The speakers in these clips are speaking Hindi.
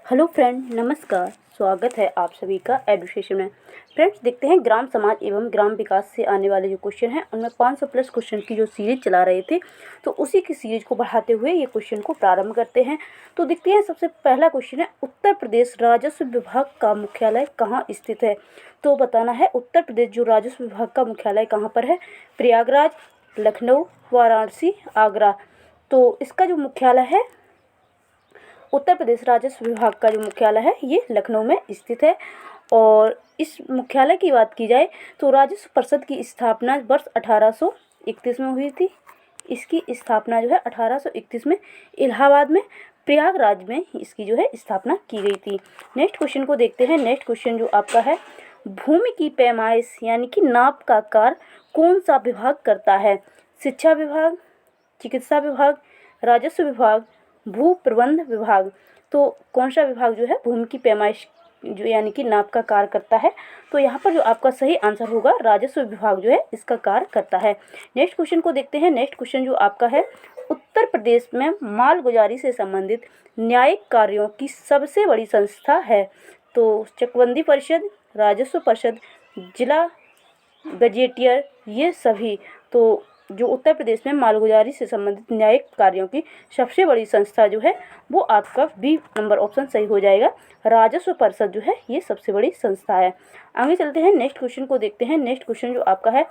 हेलो फ्रेंड, नमस्कार। स्वागत है आप सभी का एडुकेशन में। फ्रेंड्स, देखते हैं ग्राम समाज एवं ग्राम विकास से आने वाले जो क्वेश्चन हैं उनमें 500 प्लस क्वेश्चन की जो सीरीज चला रहे थे, तो उसी की सीरीज को बढ़ाते हुए ये क्वेश्चन को प्रारंभ करते हैं। तो देखते हैं, सबसे पहला क्वेश्चन है, उत्तर प्रदेश राजस्व विभाग का मुख्यालय कहाँ स्थित है। तो बताना है उत्तर प्रदेश जो राजस्व विभाग का मुख्यालय कहाँ पर है। प्रयागराज, लखनऊ, वाराणसी, आगरा। तो इसका जो मुख्यालय है, उत्तर प्रदेश राजस्व विभाग का जो मुख्यालय है ये लखनऊ में स्थित है। और इस मुख्यालय की बात की जाए तो राजस्व परिषद की स्थापना वर्ष 1831 में हुई थी। इसकी स्थापना जो है 1831 में इलाहाबाद में प्रयागराज में इसकी जो है स्थापना की गई थी। नेक्स्ट क्वेश्चन को देखते हैं। नेक्स्ट क्वेश्चन जो आपका है, भूमि की पैमाइश यानी कि नाप का कार्य कौन सा विभाग करता है। शिक्षा विभाग, चिकित्सा विभाग, राजस्व विभाग, भू प्रबंध विभाग। तो कौन सा विभाग जो है भूमि की पैमाइश जो यानी कि नाप का कार्य करता है। तो यहाँ पर जो आपका सही आंसर होगा, राजस्व विभाग जो है इसका कार्य करता है। नेक्स्ट क्वेश्चन को देखते हैं। नेक्स्ट क्वेश्चन जो आपका है, उत्तर प्रदेश में मालगुजारी से संबंधित न्यायिक कार्यों की सबसे बड़ी संस्था है। तो चकबंदी परिषद, राजस्व परिषद, जिला गजेटियर, ये सभी। तो जो उत्तर प्रदेश में मालगुजारी से संबंधित न्यायिक कार्यों की सबसे बड़ी संस्था जो है वो आपका बी नंबर ऑप्शन सही हो जाएगा। राजस्व परिषद जो है ये सबसे बड़ी संस्था है। आगे चलते हैं, नेक्स्ट क्वेश्चन को देखते हैं। नेक्स्ट क्वेश्चन जो आपका है,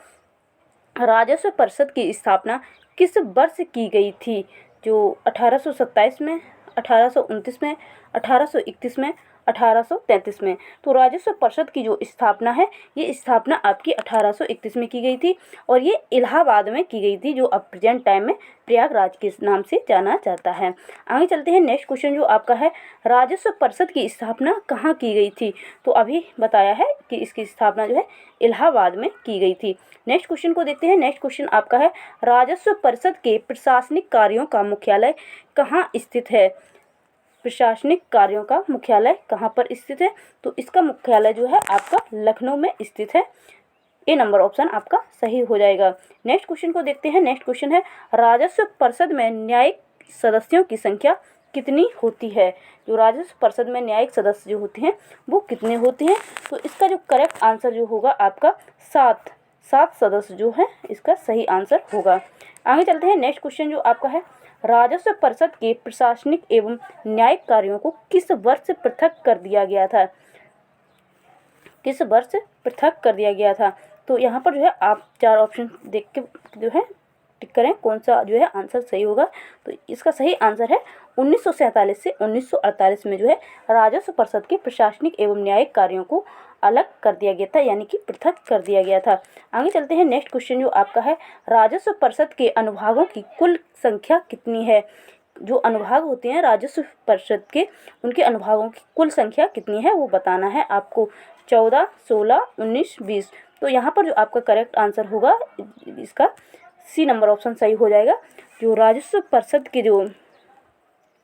राजस्व परिषद की स्थापना किस वर्ष की गई थी। जो 1827 में, 1829 में, 1831 में, 1833 में। तो राजस्व परिषद की जो स्थापना है ये स्थापना आपकी 1831 में की गई थी और ये इलाहाबाद में की गई थी, जो अब प्रेजेंट टाइम में प्रयागराज के नाम से जाना जाता है। आगे चलते हैं। नेक्स्ट क्वेश्चन जो आपका है, राजस्व परिषद की स्थापना कहाँ की गई थी। तो अभी बताया है कि इसकी स्थापना जो है इलाहाबाद में की गई थी। नेक्स्ट क्वेश्चन को देखते हैं। नेक्स्ट क्वेश्चन आपका है, राजस्व परिषद के प्रशासनिक कार्यों का मुख्यालय कहाँ स्थित है। प्रशासनिक कार्यों का मुख्यालय कहाँ पर स्थित है। तो इसका मुख्यालय जो है आपका लखनऊ में स्थित है। ए नंबर ऑप्शन आपका सही हो जाएगा। नेक्स्ट क्वेश्चन को देखते हैं। नेक्स्ट क्वेश्चन है, राजस्व परिषद में न्यायिक सदस्यों की संख्या कितनी होती है। जो राजस्व परिषद में न्यायिक सदस्य जो होते हैं वो कितने होते हैं। तो इसका जो करेक्ट आंसर जो होगा आपका 7 सदस्य जो है इसका सही आंसर होगा। आगे चलते हैं। नेक्स्ट क्वेश्चन जो आपका है, राजस्व परिषद के प्रशासनिक एवं न्यायिक कार्यों को किस वर्ष पृथक कर दिया गया था। किस वर्ष पृथक कर दिया गया था। तो यहाँ पर जो है आप 4 ऑप्शन देख के जो है टिक करें कौन सा जो है आंसर सही होगा। तो इसका सही आंसर है 1947 से 1948 में जो है राजस्व परिषद के प्रशासनिक एवं न्यायिक कार्यों को अलग कर दिया गया था, यानी कि पृथक कर दिया गया था। आगे चलते हैं। नेक्स्ट क्वेश्चन जो आपका है, राजस्व परिषद के अनुभागों की कुल संख्या कितनी है। जो अनुभाग होते हैं राजस्व परिषद के, उनके अनुभागों की कुल संख्या कितनी है वो बताना है आपको। 14, 16, 19, 20। तो यहाँ पर जो आपका करेक्ट आंसर होगा इसका सी नंबर ऑप्शन सही हो जाएगा। जो राजस्व परिषद के जो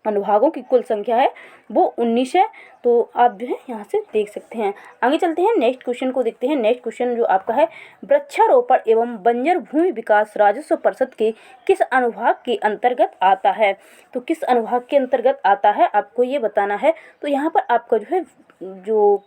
अनुभागों की कुल संख्या है वो 19 है। तो आप जो है यहाँ से देख सकते हैं। आगे चलते हैं। नेक्स्ट क्वेश्चन को देखते हैं। नेक्स्ट क्वेश्चन जो आपका है, वृक्षारोपण एवं बंजर भूमि विकास राजस्व परिषद के किस अनुभाग के अंतर्गत आता है। तो किस अनुभाग के अंतर्गत आता है आपको ये बताना है। तो यहाँ पर आपका जो है जो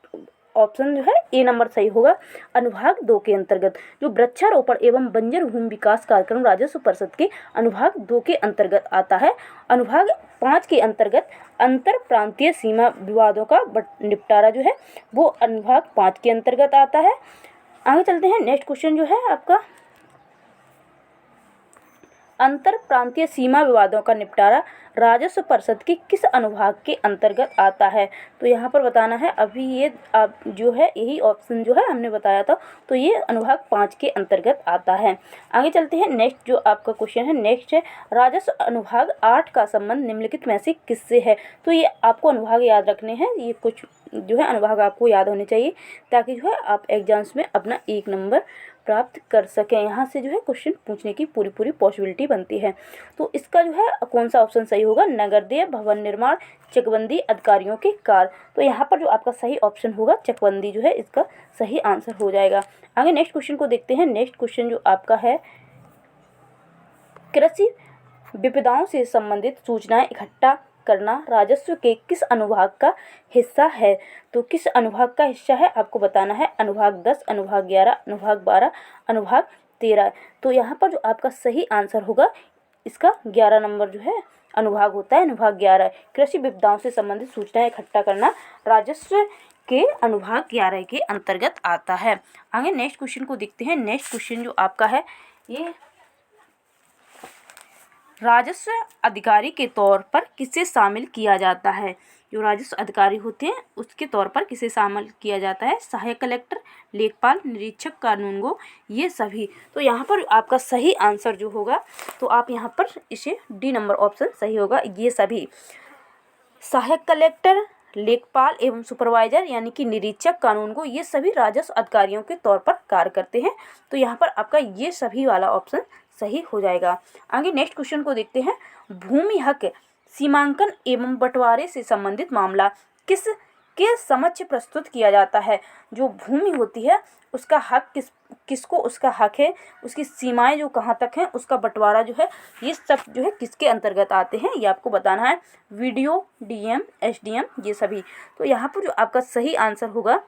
ऑप्शन जो है ए नंबर सही होगा। अनुभाग 2 के अंतर्गत जो वृक्षारोपण एवं बंजर भूमि विकास कार्यक्रम राजस्व परिषद के अनुभाग 2 के अंतर्गत आता है। अनुभाग 5 के अंतर्गत अंतर प्रांतीय सीमा विवादों का निपटारा जो है वो अनुभाग 5 के अंतर्गत आता है। आगे चलते हैं। नेक्स्ट क्वेश्चन जो है आपका, अंतर प्रांतीय सीमा विवादों का निपटारा राजस्व परिषद के किस अनुभाग के अंतर्गत आता है। तो यहाँ पर बताना है, अभी ये आप जो है यही ऑप्शन जो है हमने बताया था, तो ये अनुभाग 5 के अंतर्गत आता है। आगे चलते हैं। नेक्स्ट जो आपका क्वेश्चन है, नेक्स्ट है, राजस्व अनुभाग 8 का संबंध निम्नलिखित में से किससे है। तो ये आपको अनुभाग याद रखने हैं, ये कुछ जो है अनुभाग आपको याद होने चाहिए ताकि जो है आप एग्जाम्स में अपना 1 नंबर प्राप्त कर सकें। यहाँ से जो है क्वेश्चन पूछने की पूरी पॉसिबिलिटी बनती है। तो इसका जो है कौन सा ऑप्शन सही होगा, नगरदेय, भवन निर्माण, चकबंदी, अधिकारियों के कार्य। तो यहाँ पर जो आपका सही ऑप्शन होगा चकबंदी जो है इसका सही आंसर हो जाएगा। आगे नेक्स्ट क्वेश्चन को देखते हैं। नेक्स्ट क्वेश्चन जो आपका है, कृषि विपदाओं से संबंधित सूचनाएं इकट्ठा करना राजस्व के किस अनुभाग का हिस्सा है? तो किस अनुभाग का हिस्सा है आपको बताना है। अनुभाग 10, अनुभाग 11, अनुभाग 12, अनुभाग 13। तो यहाँ पर जो आपका सही आंसर होगा इसका 11 नंबर जो है अनुभाग होता है, अनुभाग 11। कृषि विपदाओं से संबंधित सूचनाएं इकट्ठा करना राजस्व के अनुभाग 11 के अंतर्गत आता है। आगे नेक्स्ट क्वेश्चन को देखते हैं। नेक्स्ट क्वेश्चन जो आपका है ये राजस्व अधिकारी के तौर पर किसे शामिल किया जाता है? जो राजस्व अधिकारी होते हैं उसके तौर पर किसे शामिल किया जाता है? सहायक कलेक्टर, लेखपाल, निरीक्षक, कानूनगो, ये सभी। तो यहाँ पर आपका सही आंसर जो होगा तो आप यहाँ पर इसे डी नंबर ऑप्शन सही होगा, ये सभी। सहायक कलेक्टर, लेखपाल एवं सुपरवाइजर यानी कि निरीक्षक, कानूनगो, ये सभी राजस्व अधिकारियों के तौर पर कार्य करते हैं। तो यहाँ पर आपका ये सभी वाला ऑप्शन सही हो जाएगा। आगे नेक्स्ट क्वेश्चन को देखते हैं। भूमि हक सीमांकन एवं बंटवारे से संबंधित मामला किस के समक्ष प्रस्तुत किया जाता है? जो भूमि होती है उसका हक किसको उसका हक है, उसकी सीमाएं जो कहाँ तक हैं, उसका बंटवारा जो है, ये सब जो है किसके अंतर्गत आते हैं ये आपको बताना है। वीडियो, डीएम, एसडीएम, ये सभी। तो यहाँ पर जो आपका सही आंसर होगा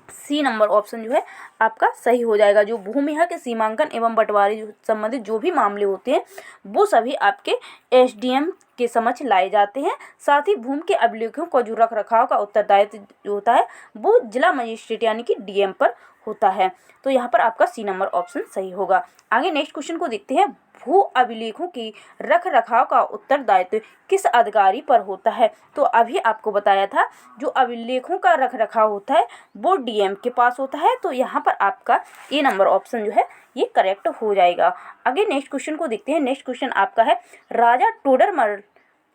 सी नंबर ऑप्शन जो है आपका सही हो जाएगा। जो भूमि हक सीमांकन एवं बंटवारे जो संबंधित जो भी मामले होते हैं वो सभी आपके एसडीएम के समक्ष लाए जाते हैं। साथ ही भूमि के अभिलेखों का जो रख रखाव का उत्तरदायित्व जो होता है वो जिला मजिस्ट्रेट यानी कि डीएम पर होता है। तो यहाँ पर आपका सी नंबर ऑप्शन सही होगा। आगे नेक्स्ट क्वेश्चन को देखते हैं। भू अभिलेखों की रख रखाव का उत्तरदायित्व किस अधिकारी पर होता है? तो अभी आपको बताया था जो अभिलेखों का रख रखाव होता है वो डीएम के पास होता है। तो यहाँ पर आपका ए नंबर ऑप्शन जो है ये करेक्ट हो जाएगा। आगे नेक्स्ट क्वेश्चन को देखते हैं। नेक्स्ट क्वेश्चन आपका है राजा टोडरमल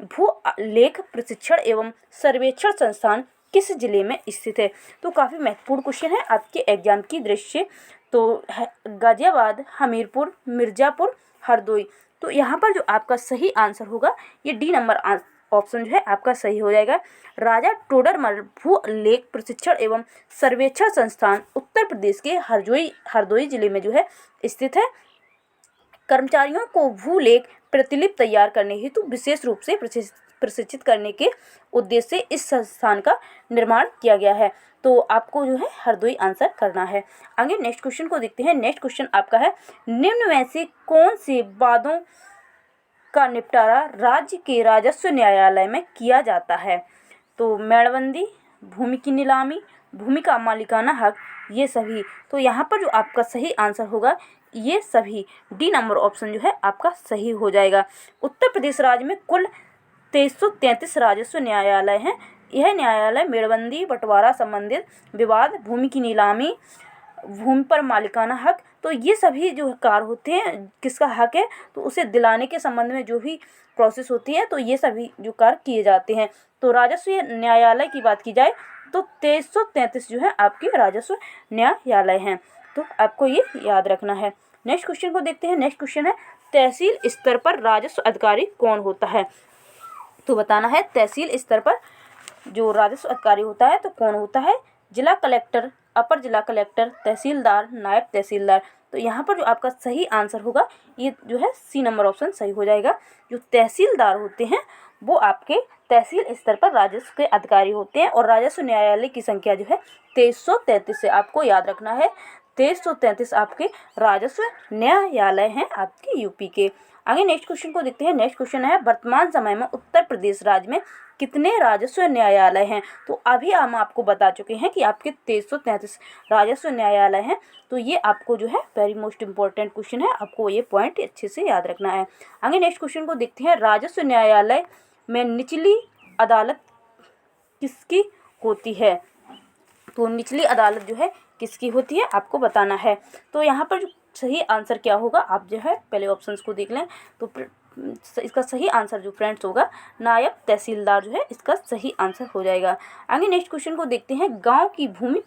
भू लेख प्रशिक्षण एवं सर्वेक्षण संस्थान किस जिले में स्थित है? तो काफ़ी महत्वपूर्ण क्वेश्चन है आपके एग्जाम की दृष्टि से। तो गाजियाबाद, हमीरपुर, मिर्ज़ापुर, हरदोई। तो यहाँ पर जो आपका सही आंसर होगा ये डी नंबर ऑप्शन जो है आपका सही हो जाएगा। राजा टोडरमल भू लेख प्रशिक्षण एवं सर्वेक्षण संस्थान उत्तर प्रदेश के हरदोई जिले में जो है स्थित है। कर्मचारियों को भू लेख प्रतिलिपि तैयार करने हेतु विशेष रूप से प्रशिक्षित करने के उद्देश्य से इस संस्थान का निर्माण किया गया है। तो आपको जो है हरदोई आंसर करना है। आगे नेक्स्ट क्वेश्चन को देखते हैं। नेक्स्ट क्वेश्चन आपका है निम्न में से कौन से वादों का निपटारा राज्य के राजस्व न्यायालय में किया जाता है? तो मेड़बंदी, भूमि की नीलामी, भूमि का मालिकाना हक, ये सभी। तो यहाँ पर जो आपका सही आंसर होगा ये सभी, डी नंबर ऑप्शन जो है आपका सही हो जाएगा। उत्तर प्रदेश राज्य में कुल 2333 राजस्व न्यायालय हैं। यह न्यायालय मेड़बंदी, बंटवारा संबंधित विवाद, भूमि की नीलामी, भूमि पर मालिकाना हक, तो ये सभी जो कार्य होते हैं किसका हक है तो उसे दिलाने के संबंध में जो भी प्रोसेस होती है तो ये सभी जो कार्य किए जाते हैं। तो राजस्व न्यायालय की बात की जाए तो 2333 जो है आपके राजस्व न्यायालय हैं। तो आपको ये याद रखना है। नेक्स्ट क्वेश्चन को देखते हैं। नेक्स्ट क्वेश्चन है तहसील स्तर पर राजस्व अधिकारी कौन होता है? तो बताना है तहसील स्तर पर जो राजस्व अधिकारी होता है तो कौन होता है? जिला कलेक्टर, अपर जिला कलेक्टर, तहसीलदार, नायब तहसीलदार। तो यहाँ पर जो आपका सही आंसर होगा ये जो है सी नंबर ऑप्शन सही हो जाएगा। जो तहसीलदार होते हैं वो आपके तहसील स्तर पर राजस्व के अधिकारी होते हैं और राजस्व न्यायालय की संख्या जो है 2333 से आपको याद रखना है। 2333 आपके राजस्व न्यायालय हैं आपके यूपी के। आगे नेक्स्ट क्वेश्चन को देखते हैं। नेक्स्ट क्वेश्चन है वर्तमान समय में उत्तर प्रदेश राज्य में कितने राजस्व न्यायालय हैं? तो अभी हम आपको बता चुके हैं कि आपके 2333 राजस्व न्यायालय हैं। तो ये आपको जो है वेरी मोस्ट इम्पोर्टेंट क्वेश्चन है, आपको ये पॉइंट अच्छे से याद रखना है। आगे नेक्स्ट क्वेश्चन को देखते हैं। राजस्व न्यायालय में निचली अदालत किसकी होती है? तो निचली अदालत जो है किसकी होती है आपको बताना है। तो यहाँ पर जो सही आंसर क्या होगा आप जो है पहले ऑप्शंस को देख लें। तो इसका सही आंसर जो फ्रेंड्स होगा नायब तहसीलदार जो है इसका सही आंसर हो जाएगा। आगे नेक्स्ट क्वेश्चन को देखते हैं। गांव की भूमि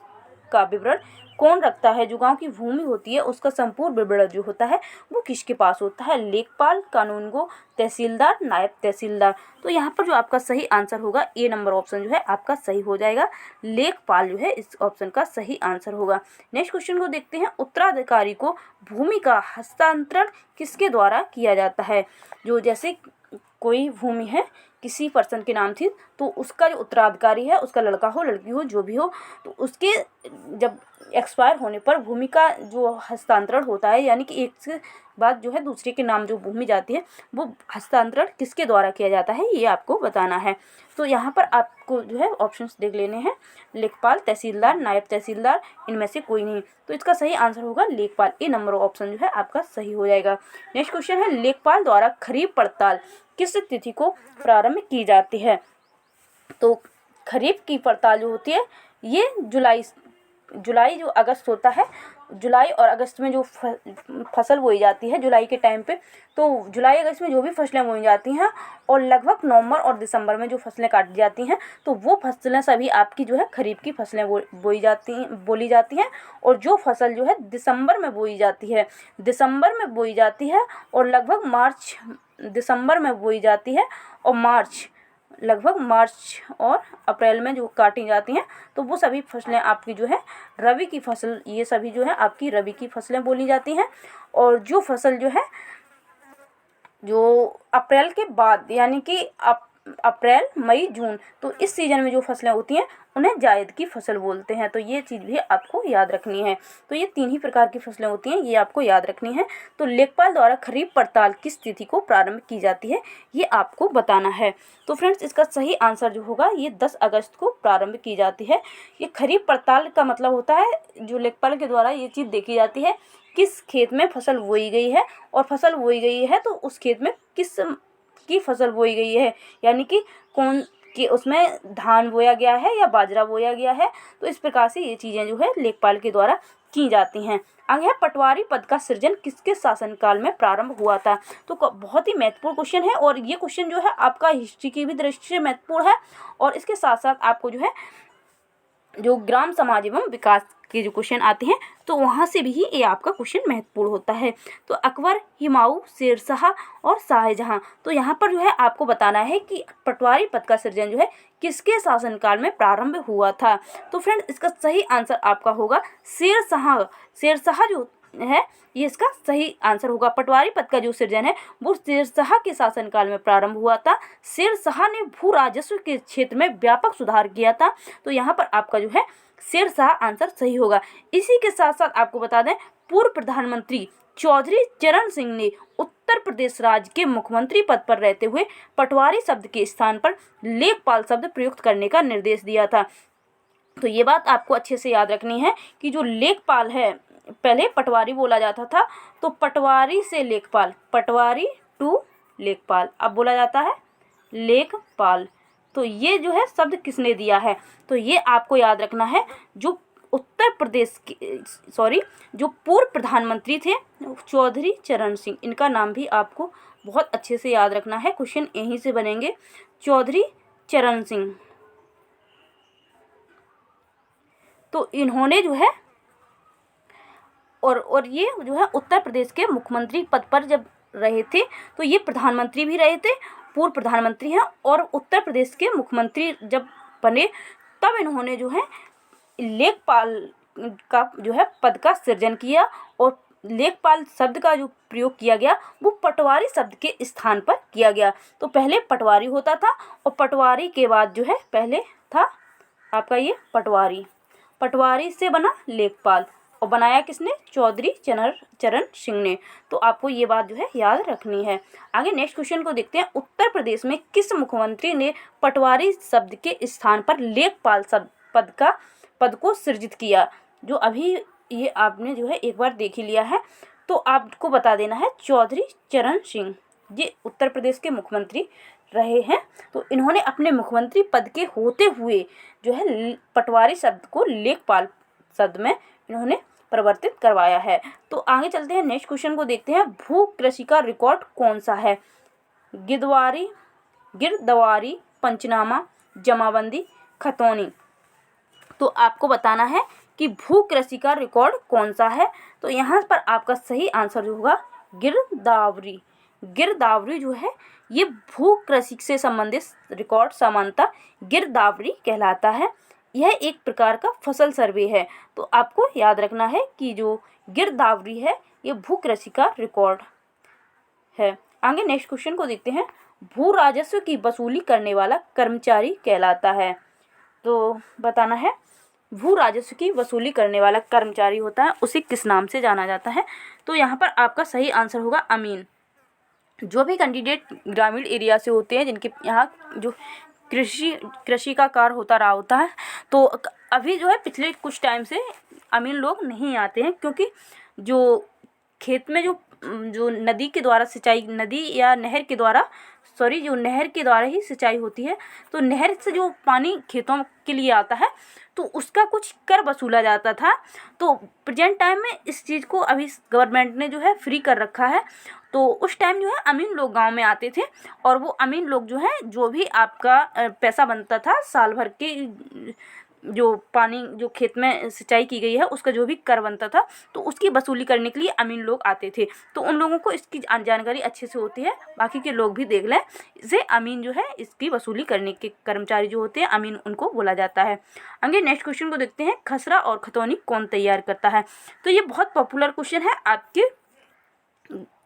का विवरण कौन रखता है? जो गांव की भूमि होती है उसका संपूर्ण विवरण जो होता है वो किसके पास होता है? लेखपाल, कानूनगो, तहसीलदार, नायब तहसीलदार। तो यहाँ पर जो आपका सही आंसर होगा ए नंबर ऑप्शन जो है आपका सही हो जाएगा। लेखपाल जो है इस ऑप्शन का सही आंसर होगा। नेक्स्ट क्वेश्चन को देखते हैं। उत्तराधिकारी को भूमि का हस्तांतरण किसके द्वारा किया जाता है? जो जैसे कोई भूमि है किसी पर्सन के नाम थी तो उसका जो उत्तराधिकारी है, उसका लड़का हो लड़की हो जो भी हो, तो उसके जब एक्सपायर होने पर भूमि का जो हस्तांतरण होता है, यानी कि एक से बाद जो है दूसरे के नाम जो भूमि जाती है वो हस्तांतरण किसके द्वारा किया जाता है, ये आपको बताना है। तो यहाँ पर आपको जो है ऑप्शंस देख लेने हैं, लेखपाल, तहसीलदार, नायब तहसीलदार, इनमें से कोई नहीं। तो इसका सही आंसर होगा लेखपाल। ए नंबर ऑप्शन जो है आपका सही हो जाएगा। नेक्स्ट क्वेश्चन है, लेखपाल द्वारा खरीफ पड़ताल किस तिथि को प्रारंभ की जाती है? तो खरीफ की पड़ताल जो होती है ये जुलाई जो अगस्त होता है, जुलाई और अगस्त में जो फसल बोई जाती है जुलाई के टाइम पे, तो जुलाई अगस्त में जो भी फसलें बोई जाती हैं और लगभग नवंबर और दिसंबर में जो फसलें काटी जाती हैं, तो वो फसलें सभी आपकी जो है खरीफ की फसलें बोई जाती हैं। और जो फसल जो है दिसंबर में बोई जाती है और लगभग दिसंबर में बोई जाती है और लगभग मार्च और अप्रैल में जो काटी जाती हैं, तो वो सभी फसलें आपकी जो है रबी की फसल, ये सभी जो है आपकी रबी की फसलें बोली जाती हैं। और जो फसल जो है जो अप्रैल के बाद, यानी कि अप्रैल, मई, जून, तो इस सीज़न में जो फसलें होती हैं उन्हें जायद की फसल बोलते हैं। तो ये चीज़ भी आपको याद रखनी है। तो ये 3 ही प्रकार की फसलें होती हैं, ये आपको याद रखनी है। तो लेखपाल द्वारा खरीफ पड़ताल किस तिथि को प्रारंभ की जाती है, ये आपको बताना है। तो फ्रेंड्स, इसका सही आंसर जो होगा ये 10 अगस्त को प्रारंभ की जाती है। ये खरीफ पड़ताल का मतलब होता है जो लेखपाल के द्वारा ये चीज़ देखी जाती है किस खेत में फसल बोई गई है, और फसल बोई गई है तो उस खेत में किस की फसल बोई गई है, यानी कि कौन कि उसमें धान बोया गया है या बाजरा बोया गया है। तो इस प्रकार से ये चीज़ें जो है लेखपाल के द्वारा की जाती हैं। आगे है, पटवारी पद का सृजन किसके शासनकाल में प्रारंभ हुआ था? तो बहुत ही महत्वपूर्ण क्वेश्चन है, और ये क्वेश्चन जो है आपका हिस्ट्री की भी दृष्टि से महत्वपूर्ण है, और इसके साथ साथ आपको जो है जो ग्राम समाज एवं विकास के जो क्वेश्चन आते हैं तो वहाँ से भी ये आपका क्वेश्चन महत्वपूर्ण होता है। तो अकबर, हुमायूं, शेरशाह और शाहजहां, तो यहाँ पर जो है आपको बताना है कि पटवारी पद का सृजन जो है किसके शासनकाल में प्रारंभ हुआ था। तो फ्रेंड्स, इसका सही आंसर आपका होगा शेरशाह जो है ये इसका सही आंसर होगा। पटवारी पद का जो सृजन है वो शेरशाह के शासनकाल में प्रारंभ हुआ था। शेरशाह ने भू राजस्व के क्षेत्र में व्यापक सुधार किया था। तो यहाँ पर आपका जो है शेरशाह आंसर सही होगा। इसी के साथ साथ आपको बता दें, पूर्व प्रधानमंत्री चौधरी चरण सिंह ने उत्तर प्रदेश राज्य के मुख्यमंत्री पद पर रहते हुए पटवारी शब्द के स्थान पर लेखपाल शब्द प्रयुक्त करने का निर्देश दिया था। तो ये बात आपको अच्छे से याद रखनी है कि जो लेखपाल है, पहले पटवारी बोला जाता था, तो पटवारी से लेखपाल, पटवारी टू लेखपाल, अब बोला जाता है लेखपाल। तो ये जो है शब्द किसने दिया है, तो ये आपको याद रखना है। जो उत्तर प्रदेश के जो पूर्व प्रधानमंत्री थे चौधरी चरण सिंह, इनका नाम भी आपको बहुत अच्छे से याद रखना है, क्वेश्चन यहीं से बनेंगे। चौधरी चरण सिंह, तो इन्होंने जो है और ये जो है उत्तर प्रदेश के मुख्यमंत्री पद पर जब रहे थे, तो ये प्रधानमंत्री भी रहे थे, पूर्व प्रधानमंत्री हैं, और उत्तर प्रदेश के मुख्यमंत्री जब बने तब इन्होंने जो है लेखपाल का जो है पद का सृजन किया, और लेखपाल शब्द का जो प्रयोग किया गया वो पटवारी शब्द के स्थान पर किया गया। तो पहले पटवारी होता था, और पटवारी के बाद जो है पहले था आपका ये पटवारी से बना लेखपाल, और बनाया किसने? चौधरी चरण सिंह ने। तो आपको ये बात जो है याद रखनी है। आगे नेक्स्ट क्वेश्चन को देखते हैं। उत्तर प्रदेश में किस मुख्यमंत्री ने पटवारी शब्द के स्थान पर लेखपाल पद को सृजित किया? जो अभी ये आपने जो है एक बार देख ही लिया है, तो आपको बता देना है चौधरी चरण सिंह, ये उत्तर प्रदेश के मुख्यमंत्री रहे हैं। तो इन्होंने अपने मुख्यमंत्री पद के होते हुए जो है पटवारी शब्द को लेखपाल शब्द में इन्होंने परिवर्तित करवाया है। तो आगे चलते हैं, नेक्स्ट क्वेश्चन को देखते हैं। भू कृषि का रिकॉर्ड कौन सा है? गिरदवारी, पंचनामा, जमाबंदी, खतौनी। तो आपको बताना है कि भू कृषि का रिकॉर्ड कौन सा है। तो यहाँ पर आपका सही आंसर जो होगा गिरदावरी जो है ये भू कृषि से संबंधित रिकॉर्ड सामान्यतः गिरदावरी कहलाता है। यह एक प्रकार का फसल सर्वे है। तो आपको याद रखना है कि जो गिरदावरी है ये भू कृषि का रिकॉर्ड है। आगे नेक्स्ट क्वेश्चन को देखते हैं। भू राजस्व की वसूली करने वाला कर्मचारी कहलाता है? तो बताना है, भू राजस्व की वसूली करने वाला कर्मचारी होता है, उसे किस नाम से जाना जाता है? तो यहाँ पर आपका सही आंसर होगा अमीन। जो भी कैंडिडेट ग्रामीण एरिया से होते हैं, जिनके यहाँ जो कृषि का कार्य होता रहा होता है, तो अभी जो है पिछले कुछ टाइम से अमीन लोग नहीं आते हैं, क्योंकि जो खेत में जो नदी के द्वारा सिंचाई, नदी या नहर के द्वारा, जो नहर के द्वारा ही सिंचाई होती है, तो नहर से जो पानी खेतों के लिए आता है, तो उसका कुछ कर वसूला जाता था। तो प्रेजेंट टाइम में इस चीज़ को अभी गवर्नमेंट ने जो है फ्री कर रखा है। तो उस टाइम जो है अमीन लोग गांव में आते थे, और वो अमीन लोग जो है, जो भी आपका पैसा बनता था साल भर के, जो पानी जो खेत में सिंचाई की गई है उसका जो भी कर बनता था, तो उसकी वसूली करने के लिए अमीन लोग आते थे। तो उन लोगों को इसकी जानकारी अच्छे से होती है, बाकी के लोग भी देख लें, इसे अमीन जो है, इसकी वसूली करने के कर्मचारी जो होते हैं अमीन, उनको बोला जाता है। आगे नेक्स्ट क्वेश्चन को देखते हैं, खसरा और खतौनी कौन तैयार करता है? तो ये बहुत पॉपुलर क्वेश्चन है आपके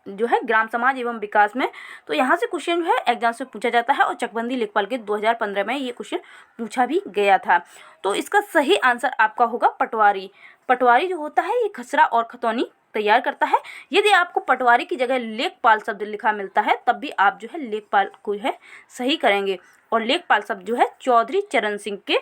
जो है ग्राम समाज एवं विकास में। तो यहाँ से क्वेश्चन जो है एग्जाम से पूछा जाता है, और चकबंदी लेखपाल के 2015 में ये क्वेश्चन पूछा भी गया था। तो इसका सही आंसर आपका होगा पटवारी। पटवारी जो होता है ये खसरा और खतौनी तैयार करता है। यदि आपको पटवारी की जगह लेखपाल शब्द लिखा मिलता है, तब भी आप जो है लेखपाल को है सही करेंगे। और लेखपाल शब्द जो है चौधरी चरण सिंह के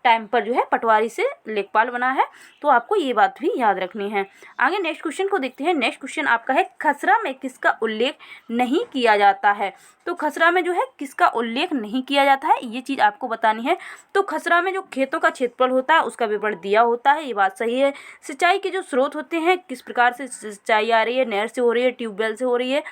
टाइम पर जो है पटवारी से लेखपाल बना है, तो आपको ये बात भी याद रखनी है। आगे नेक्स्ट क्वेश्चन को देखते हैं। नेक्स्ट क्वेश्चन आपका है, खसरा में किसका उल्लेख नहीं किया जाता है? तो खसरा में जो है किसका उल्लेख नहीं किया जाता है, ये चीज़ आपको बतानी है। तो खसरा में जो खेतों का क्षेत्रफल होता है उसका विवरण दिया होता है, ये बात सही है। सिंचाई के जो स्रोत होते हैं, किस प्रकार से सिंचाई आ रही है, नहर से हो रही है, ट्यूबवेल से हो रही है,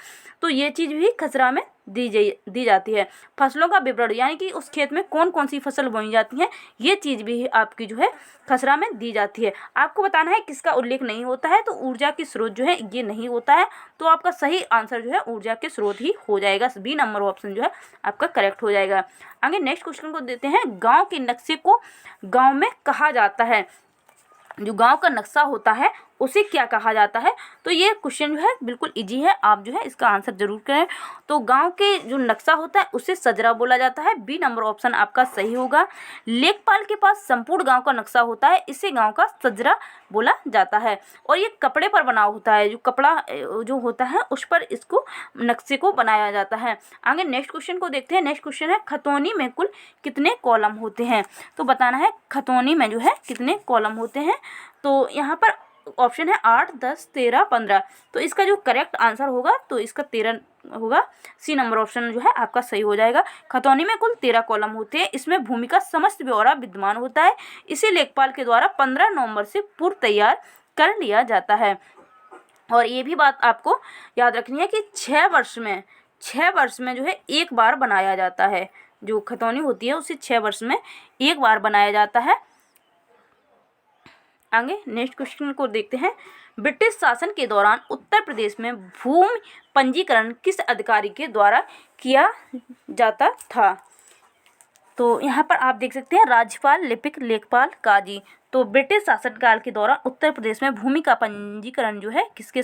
तो ये चीज़ भी खसरा में दी जाती है। फसलों का विवरण, यानी कि उस खेत में कौन कौन सी फसल बोई जाती है, ये चीज़ भी आपकी जो है खसरा में दी जाती है। आपको बताना है किसका उल्लेख नहीं होता है, तो ऊर्जा के स्रोत जो है ये नहीं होता है, तो आपका सही आंसर जो है ऊर्जा के स्रोत ही हो जाएगा। बी नंबर ऑप्शन जो है आपका करेक्ट हो जाएगा। आगे नेक्स्ट क्वेश्चन को देते हैं, गाँव के नक्शे को गाँव में कहा जाता है? जो गांव का नक्शा होता है उसे क्या कहा जाता है? तो ये क्वेश्चन जो है बिल्कुल इजी है, आप जो है इसका आंसर जरूर करें। तो गांव के जो नक्शा होता है उसे सजरा बोला जाता है। बी नंबर ऑप्शन आपका सही होगा। लेखपाल के पास संपूर्ण गांव का नक्शा होता है, इसे गांव का सजरा बोला जाता है। और ये कपड़े पर बना होता है, जो कपड़ा जो होता है उस पर इसको नक्शे को बनाया जाता है। आगे नेक्स्ट क्वेश्चन को देखते हैं। नेक्स्ट क्वेश्चन है, खतौनी में कुल कितने कॉलम होते हैं? तो बताना है खतौनी में जो है कितने कॉलम होते हैं। तो यहाँ पर ऑप्शन है 8, 10, 13, 15। तो इसका जो करेक्ट आंसर होगा तो इसका 13 होगा। सी नंबर ऑप्शन जो है आपका सही हो जाएगा। खतौनी में कुल 13 कॉलम होते हैं। इसमें भूमि का समस्त ब्यौरा विद्यमान होता है। इसे लेखपाल के द्वारा 15 नवंबर से पूर्व तैयार कर लिया जाता है। और ये भी बात आपको याद रखनी है कि 6 वर्ष में जो है एक बार बनाया जाता है। जो खतौनी होती है उसे 6 वर्ष में एक बार बनाया जाता है। आगे नेक्स्ट क्वेश्चन को देखते हैं। ब्रिटिश शासन के दौरान उत्तर प्रदेश में भूमि पंजीकरण किस अधिकारी के द्वारा किया जाता था? तो यहाँ पर आप देख सकते हैं, राज्यपाल, लिपिक, लेखपाल, काजी। तो ब्रिटिश शासनकाल के दौरान उत्तर प्रदेश में भूमि का पंजीकरण जो है किसके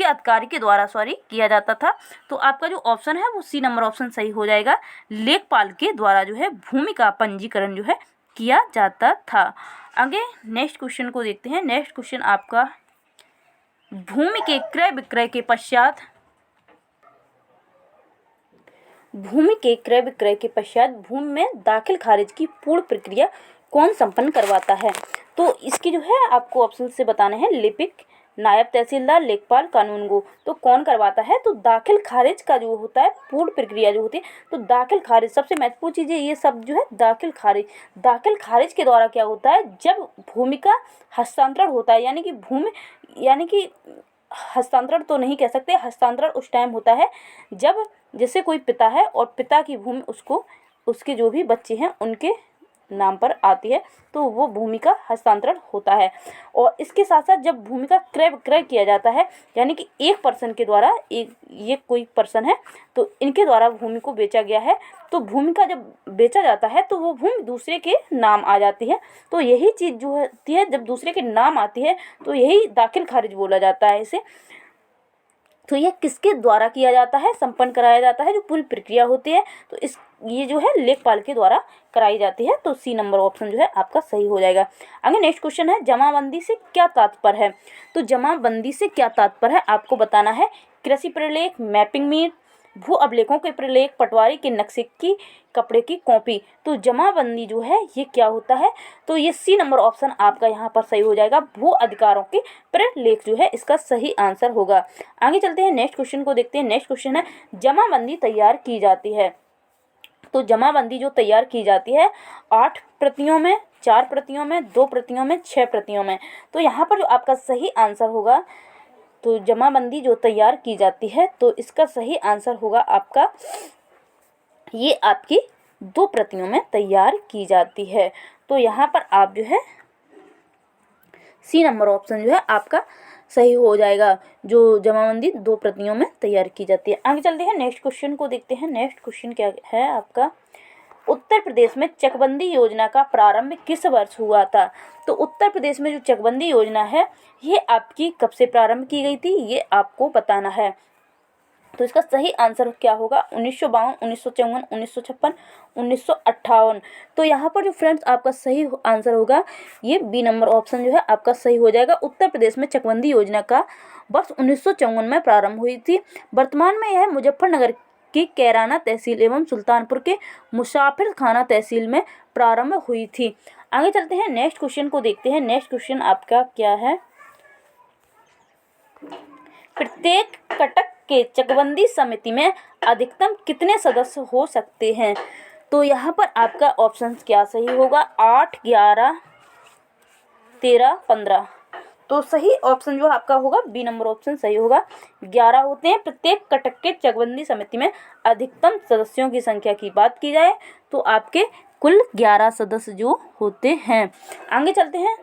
अधिकारी के द्वारा किया जाता था? तो आपका जो ऑप्शन है वो सी नंबर ऑप्शन सही हो जाएगा। लेखपाल के द्वारा जो है भूमि का पंजीकरण जो है किया जाता था। आगे नेक्स्ट क्वेश्चन को देखते हैं। नेक्स्ट क्वेश्चन आपका, भूमि के क्रय विक्रय के पश्चात भूमि में दाखिल खारिज की पूर्ण प्रक्रिया कौन संपन्न करवाता है? तो इसकी जो है आपको ऑप्शन से बताने हैं, लिपिक, नायब तहसीलदार, लेखपाल, कानूनगो। तो कौन करवाता है? तो दाखिल खारिज का जो होता है पूर्ण प्रक्रिया जो होती है, तो दाखिल खारिज सबसे महत्वपूर्ण चीज़ है। ये सब जो है दाखिल खारिज के द्वारा क्या होता है, जब भूमि का हस्तांतरण होता है, यानी कि हस्तांतरण तो नहीं कह सकते, हस्तांतरण उस टाइम होता है जब जैसे कोई पिता है और पिता की भूमि उसके जो भी बच्चे हैं उनके नाम पर आती है, तो वो भूमि का हस्तांतरण होता है। और इसके साथ साथ जब भूमि का क्रय विक्रय किया जाता है, यानी कि एक पर्सन के द्वारा, ये कोई पर्सन है तो इनके द्वारा भूमि को बेचा गया है, तो भूमि का जब बेचा जाता है तो वो भूमि दूसरे के नाम आ जाती है। तो यही चीज़ जो होती है, जब दूसरे के नाम आती है तो यही दाखिल खारिज बोला जाता है इसे। तो यह किसके द्वारा किया जाता है, संपन्न कराया जाता है, जो पूरी प्रक्रिया होती है तो ये जो है लेखपाल के द्वारा कराई जाती है। तो सी नंबर ऑप्शन जो है आपका सही हो जाएगा। आगे नेक्स्ट क्वेश्चन है, जमाबंदी से क्या तात्पर्य है। तो जमाबंदी से क्या तात्पर्य है आपको बताना है। कृषि प्रलेख, मैपिंग मीट, भू अभिलेखों के प्रलेख, पटवारी के नक्शे की, कपड़े की कॉपी। तो जमाबंदी जो है ये क्या होता है, तो ये सी नंबर ऑप्शन आपका यहाँ पर सही हो जाएगा। भू अधिकारों के प्रलेख जो है इसका सही आंसर होगा। आगे चलते हैं, नेक्स्ट क्वेश्चन को देखते हैं। नेक्स्ट क्वेश्चन है, जमाबंदी तैयार की जाती है। तो जमाबंदी जो तैयार की जाती है 8 प्रतियों में, 4 प्रतियों में, 2 प्रतियों में, 6 प्रतियों में। तो यहाँ पर जो आपका सही आंसर होगा, तो जमाबंदी जो तैयार की जाती है तो इसका सही आंसर होगा आपका, ये आपकी 2 प्रतियों में तैयार की जाती है। तो यहाँ पर आप जो है सी नंबर ऑप्शन जो है आपका सही हो जाएगा, जो जमाबंदी 2 प्रतियों में तैयार की जाती है। आगे चलते हैं, नेक्स्ट क्वेश्चन को देखते हैं। नेक्स्ट क्वेश्चन क्या है आपका, उत्तर प्रदेश में चकबंदी योजना का प्रारंभ किस वर्ष हुआ था। तो उत्तर प्रदेश में जो चकबंदी योजना है ये आपकी कब से प्रारंभ की गई थी, ये आपको बताना है। तो इसका सही आंसर क्या होगा, 1952, 1954, 1956, 1958। तो यहाँ पर जो फ्रेंड्स आपका सही आंसर होगा ये बी नंबर ऑप्शन जो है आपका सही हो जाएगा। उत्तर प्रदेश में चकबंदी योजना का वर्ष 1954 में प्रारंभ हुई थी। वर्तमान में यह मुजफ्फरनगर की कैराना तहसील एवं सुल्तानपुर के मुसाफिर खाना तहसील में प्रारंभ हुई थी। आगे चलते हैं, नेक्स्ट क्वेश्चन को देखते हैं। नेक्स्ट क्वेश्चन आपका क्या है, प्रत्येक कटक के चकबंदी समिति में अधिकतम कितने सदस्य हो सकते हैं। तो यहाँ पर आपका ऑप्शन क्या सही होगा, 8, 11, 13, 15। तो सही ऑप्शन जो आपका होगा बी नंबर ऑप्शन सही होगा, 11 होते हैं। प्रत्येक कटक के चकबंदी समिति में अधिकतम सदस्यों की संख्या की बात की जाए तो आपके कुल 11 सदस्य जो होते हैं। आगे चलते हैं,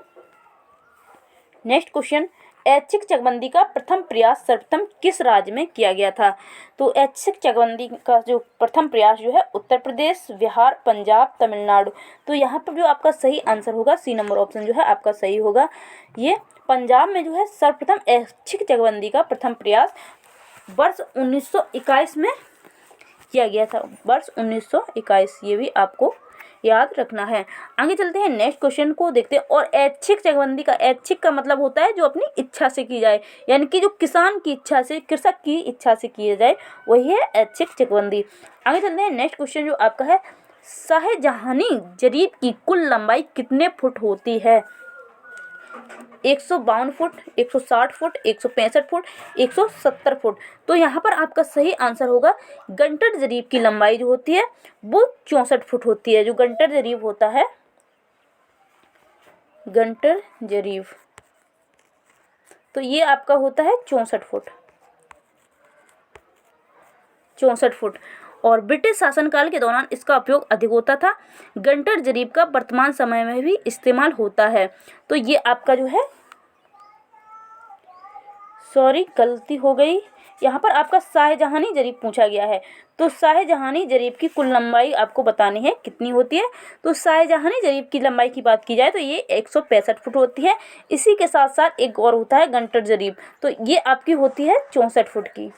नेक्स्ट क्वेश्चन, ऐच्छिक चकबंदी का प्रथम प्रयास सर्वप्रथम किस राज्य में किया गया था। तो ऐच्छिक चकबंदी का जो प्रथम प्रयास जो है उत्तर प्रदेश, बिहार, पंजाब, तमिलनाडु। तो यहाँ पर जो आपका सही आंसर होगा सी नंबर ऑप्शन जो है आपका सही होगा, ये पंजाब में जो है सर्वप्रथम ऐच्छिक चकबंदी का प्रथम प्रयास वर्ष 1921 में किया गया था। वर्ष 1921, ये भी आपको याद रखना है। आगे चलते हैं, नेक्स्ट क्वेश्चन को देखते हैं। और ऐच्छिक चकबंदी का, ऐच्छिक का मतलब होता है जो अपनी इच्छा से की जाए, यानी कि जो किसान की इच्छा से, कृषक की इच्छा से किया जाए, वही है ऐच्छिक चकबंदी। आगे चलते हैं, नेक्स्ट क्वेश्चन जो आपका है, शाहजहानी जरीब की कुल लंबाई कितने फुट होती है। 152 फुट, 160 फुट, 165 फुट, 170 फुट। तो यहाँ पर आपका सही आंसर होगा, गंटर जरीब की लंबाई जो होती है वो 64 फुट होती है। जो गंटर जरीब होता है, गंटर जरीब, तो ये आपका होता है 64 फुट, 64 फुट। और ब्रिटिश शासनकाल के दौरान इसका उपयोग अधिक होता था। गंटर जरीब का वर्तमान समय में भी इस्तेमाल होता है। तो ये आपका जो है, सॉरी गलती हो गई, यहाँ पर आपका शाहजहानी जरीब पूछा गया है। तो शाहजहानी जरीब की कुल लंबाई आपको बतानी है कितनी होती है। तो शाहजहानी जरीब की लंबाई की बात की जाए तो ये 165 फुट होती है। इसी के साथ साथ एक और होता है गंटर जरीब, तो ये आपकी होती है 64 फुट की,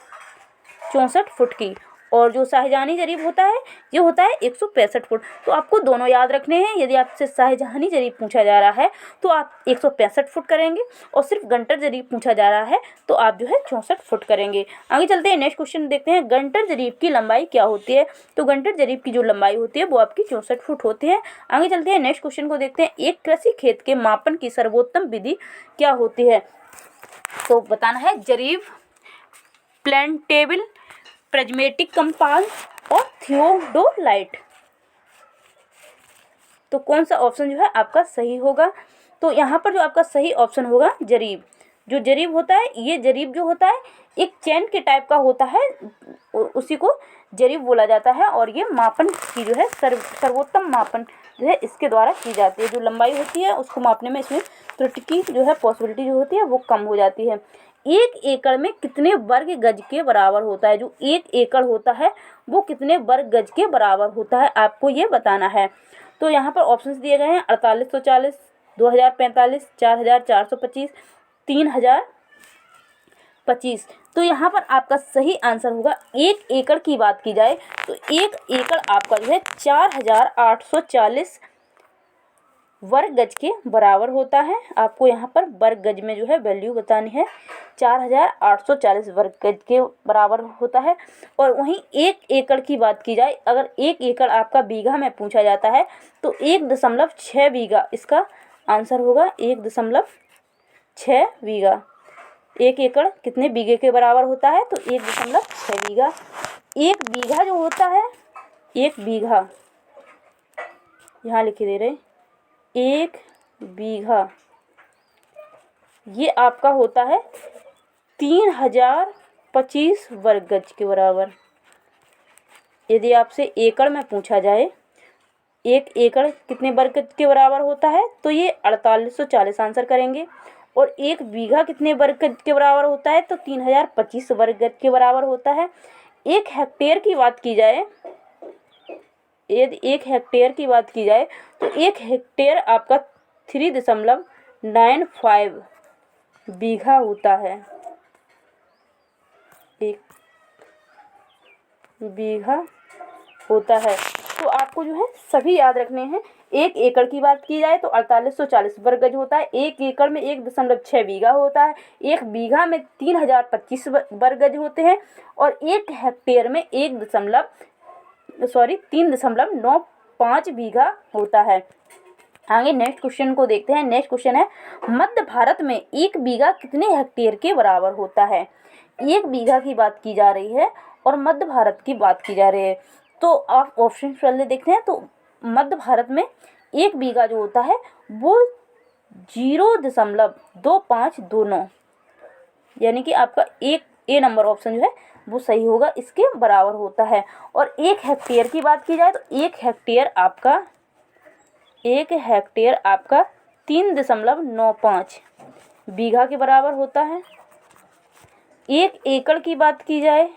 64 फुट की। और जो शाहजहानी जरीब होता है ये होता है 165 फुट। तो आपको दोनों याद रखने हैं। यदि आपसे शाहजहानी जरीब पूछा जा रहा है तो आप 165 फुट करेंगे, और सिर्फ गंटर जरीब पूछा जा रहा है तो आप जो है 64 फुट करेंगे। आगे चलते हैं, नेक्स्ट क्वेश्चन देखते हैं, गंटर जरीब की लंबाई क्या होती है। तो गंटर जरीब की जो लंबाई होती है वो आपकी 64 फुट होती है। आगे चलते हैं, नेक्स्ट क्वेश्चन को देखते हैं, एक कृषि खेत के मापन की सर्वोत्तम विधि क्या होती है। तो बताना है, जरीब, प्लेनटेबल, प्रिज्मेटिक कंपास और थियोडोलाइट। तो कौन सा ऑप्शन जो है आपका सही होगा। तो यहाँ पर जो आपका सही ऑप्शन होगा जरीब। जो जरीब होता है, ये जरीब जो होता है एक चैन के टाइप का होता है, उसी को जरीब बोला जाता है। और ये मापन की जो है सर्वोत्तम मापन जो है इसके द्वारा की जाती है। जो लंबाई होती है उसको मापने में इसमें त्रुटि की जो है पॉसिबिलिटी जो होती है वो कम हो जाती है। 1 एकड़ में कितने वर्ग गज के बराबर होता है। जो 1 एकड़ होता है वो कितने वर्ग गज के बराबर होता है, आपको ये बताना है। तो यहाँ पर ऑप्शंस दिए गए हैं, 4840, 2045, 4425, 3000, 25। तो यहाँ पर आपका सही आंसर होगा 1 एकड़ की बात की जाए तो 1 एकड़ आपका जो है 4840 वर्ग गज के बराबर होता है। आपको यहाँ पर वर्ग गज में जो है वैल्यू बतानी है, 4840 वर्ग गज के बराबर होता है। और वहीं 1 एकड़ की बात की जाए, अगर 1 एकड़ आपका बीघा में पूछा जाता है तो 1.6 बीघा इसका आंसर होगा। 1.6 बीघा, 1 एकड़ कितने बीघे के बराबर होता है तो 1.6 बीघा। 1 बीघा जो होता है, 1 बीघा यहाँ लिखे दे रहे, 1 बीघा ये आपका होता है 3025 वर्ग गज के बराबर। यदि आपसे एकड़ में पूछा जाए 1 एकड़ कितने वर्ग गज के बराबर होता है तो ये 4840 आंसर करेंगे। और 1 बीघा कितने वर्ग गज के बराबर होता है तो 3025 वर्ग गज के बराबर होता है। 1 हेक्टेयर की बात की जाए, यदि 1 हेक्टेयर की बात की जाए तो 1 हेक्टेयर आपका 3.95 बीघा होता है। 1 बीघा होता है। तो आपको जो है सभी याद रखने हैं। 1 एकड़ की बात की जाए तो 4840 वर्ग गज होता है। 1 एकड़ में 1.6 बीघा होता है। 1 बीघा में 3025 वर्ग गज होते हैं। और 1 हेक्टेयर में 3.95 बीघा होता है। आगे नेक्स्ट क्वेश्चन को देखते हैं। नेक्स्ट क्वेश्चन है, मध्य भारत में 1 बीघा कितने हेक्टेयर के बराबर होता है। 1 बीघा की बात की जा रही है और मध्य भारत की बात की जा रही है। तो आप ऑप्शन पहले देखते हैं। तो मध्य भारत में 1 बीघा जो होता है वो 0.2529, यानी कि आपका एक ए नंबर ऑप्शन जो है वो सही होगा, इसके बराबर होता है। और 1 हेक्टेयर की बात की जाए तो 1 हेक्टेयर आपका 3.95 बीघा के बराबर होता है। 1 एकड़ की बात की जाए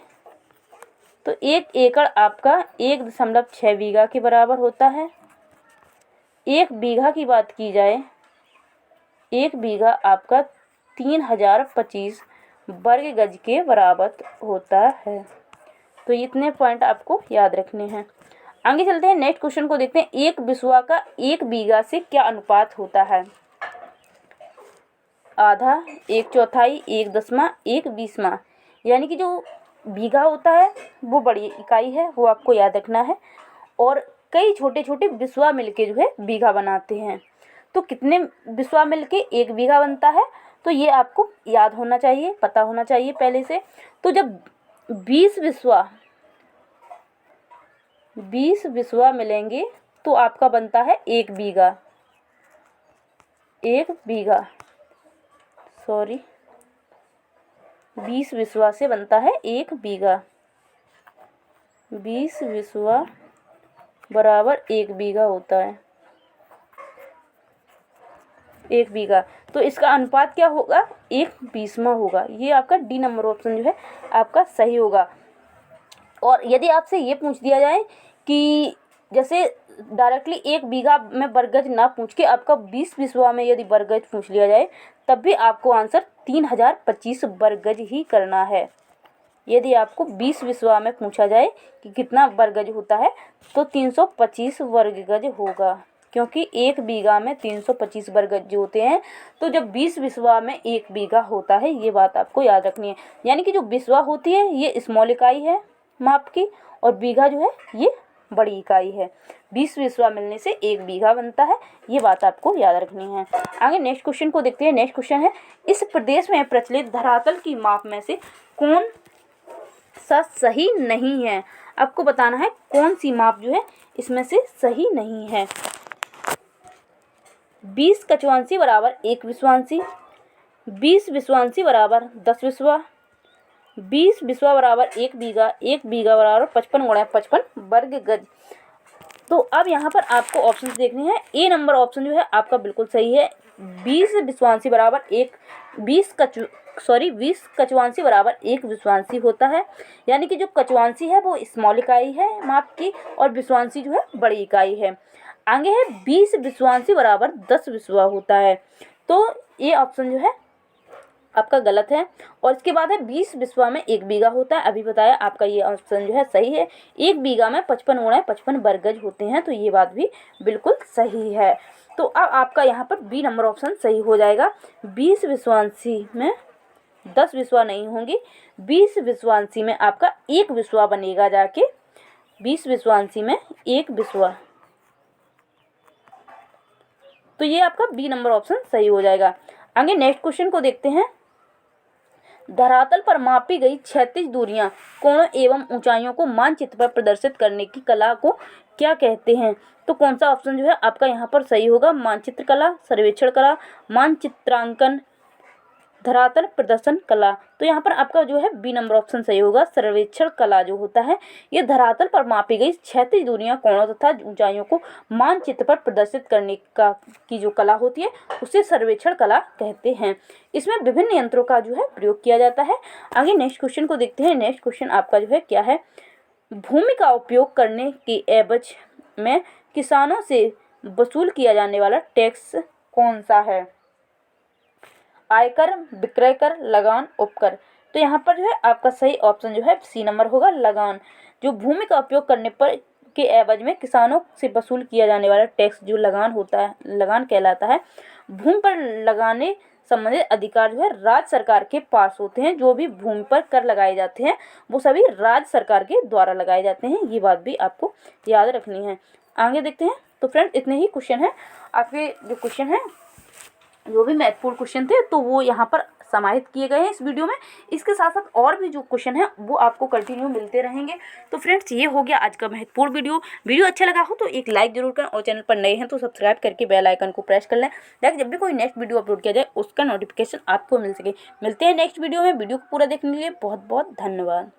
तो 1 एकड़ आपका 1.6 बीघा के बराबर होता है। 1 बीघा की बात की जाए, 1 बीघा आपका 3025 वर्ग गज के बराबर होता है। तो इतने पॉइंट आपको याद रखने हैं। आगे चलते हैं, नेक्स्ट क्वेश्चन को देखते हैं। 1 बिस्वा का 1 बीघा से क्या अनुपात होता है। आधा, 1/4, 1/10, 1/20। यानी कि जो बीघा होता है वो बड़ी इकाई है, वो आपको याद रखना है। और कई छोटे छोटे बिस्वा मिलके जो है बीघा बनाते हैं। तो कितने बिस्वा मिलके 1 बीघा बनता है तो ये आपको याद होना चाहिए, पता होना चाहिए पहले से। तो जब 20 बिस्वा मिलेंगे तो आपका बनता है 1 बीघा। 20 बिस्वा से बनता है 1 बीघा। 20 बिस्वा बराबर 1 बीघा होता है, 1 बीघा। तो इसका अनुपात क्या होगा, 1/20 होगा। ये आपका डी नंबर ऑप्शन जो है आपका सही होगा। और यदि आपसे ये पूछ दिया जाए कि जैसे डायरेक्टली 1 बीघा में वर्ग गज ना पूछ के आपका 20 बिस्वा में यदि वर्ग गज पूछ लिया जाए तब भी आपको आंसर 3025 वर्ग गज ही करना है। यदि आपको 20 बिस्वा में पूछा जाए कि कितना वर्ग गज होता है तो 325 वर्ग गज होगा, क्योंकि 1 बीघा में 325 वर्ग गज होते हैं। तो जब 20 बिस्वा में 1 बीघा होता है, ये बात आपको याद रखनी है। यानी कि जो बिस्वा होती है ये स्मॉल इकाई है माप की, और बीघा जो है ये बड़ी इकाई है। 20 बिस्वा मिलने से 1 बीघा बनता है, ये बात आपको याद रखनी है। आगे नेक्स्ट क्वेश्चन को देखते हैं। नेक्स्ट क्वेश्चन है, इस प्रदेश में प्रचलित धरातल की माप में से कौन सा सही नहीं है। आपको बताना है कौन सी माप जो है इसमें से सही नहीं है। 20 कचवांशी बराबर 1 विश्वांशी, 20 विश्वांशी बराबर 10 बिस्वा, 20 बिस्वा बराबर 1 बीघा, 1 बीघा बराबर 55 × 55 वर्ग गज। तो अब यहाँ पर आपको ऑप्शन देखने हैं। ए नंबर ऑप्शन जो है आपका बिल्कुल सही है। 20 विश्वांशी बराबर 20 कचवांशी बराबर 1 विश्वांशी होता है। यानी कि जो कचवांशी है वो स्मॉल इकाई है माप की, और विश्वांशी जो है बड़ी इकाई है। आगे है 20 विश्वांशी बराबर 10 बिस्वा होता है। तो ये ऑप्शन जो है आपका गलत है। और इसके बाद है 20 बिस्वा में 1 बीघा होता है, अभी बताया, आपका ये ऑप्शन जो है सही है। 1 बीघा में 55 गुणा 55 वर्ग गज होते हैं, तो ये बात भी बिल्कुल सही है। तो अब आपका यहाँ पर बी नंबर ऑप्शन सही हो जाएगा। 20 विश्वांशी में 10 विश्वा नहीं होंगी, 20 विश्वांशी में आपका 1 विश्वा बनेगा जाके, 20 विश्वांशी में 1 विश्वा, तो ये आपका बी नंबर ऑप्शन सही हो जाएगा। आगे नेक्स्ट क्वेश्चन को देखते हैं। धरातल पर मापी गई क्षैतिज दूरियां, कोणों एवं ऊंचाइयों को मानचित्र पर प्रदर्शित करने की कला को क्या कहते हैं? तो कौन सा ऑप्शन जो है आपका यहाँ पर सही होगा? मानचित्र कला, सर्वेक्षण कला, मानचित्रांकन, धरातल प्रदर्शन कला। तो यहाँ पर आपका जो है बी नंबर ऑप्शन सही होगा। सर्वेक्षण कला जो होता है ये धरातल पर मापी गई क्षैतिज दूरियां, कोणों तथा ऊंचाइयों को मानचित्र पर प्रदर्शित करने का की जो कला होती है उसे सर्वेक्षण कला कहते हैं। इसमें विभिन्न यंत्रों का जो है प्रयोग किया जाता है। आगे नेक्स्ट क्वेश्चन को देखते हैं। नेक्स्ट क्वेश्चन आपका जो है क्या है? भूमि का उपयोग करने के एवज में किसानों से वसूल किया जाने वाला टैक्स कौन सा है? आयकर, विक्रय कर, लगान, उपकर। तो यहाँ पर जो है आपका सही ऑप्शन जो है सी नंबर होगा, लगान। जो भूमि का उपयोग करने पर के एवज में किसानों से वसूल किया जाने वाला टैक्स जो लगान होता है, लगान कहलाता है। भूमि पर लगाने संबंधित अधिकार जो है राज्य सरकार के पास होते हैं। जो भी भूमि पर कर लगाए जाते हैं वो सभी राज्य सरकार के द्वारा लगाए जाते हैं, ये बात भी आपको याद रखनी है। आगे देखते हैं। तो फ्रेंड्स इतने ही क्वेश्चन है आपके, जो क्वेश्चन है जो भी महत्वपूर्ण क्वेश्चन थे तो वो यहाँ पर समाहित किए गए हैं इस वीडियो में। इसके साथ साथ और भी जो क्वेश्चन है वो आपको कंटिन्यू मिलते रहेंगे। तो फ्रेंड्स ये हो गया आज का महत्वपूर्ण वीडियो अच्छा लगा हो तो एक लाइक जरूर करें, और चैनल पर नए हैं तो सब्सक्राइब करके बेल आइकन को प्रेस कर लें, ताकि जब भी कोई नेक्स्ट वीडियो अपलोड किया जाए उसका नोटिफिकेशन आपको मिल सके। मिलते हैं नेक्स्ट वीडियो में। वीडियो को पूरा देखने के लिए बहुत बहुत धन्यवाद।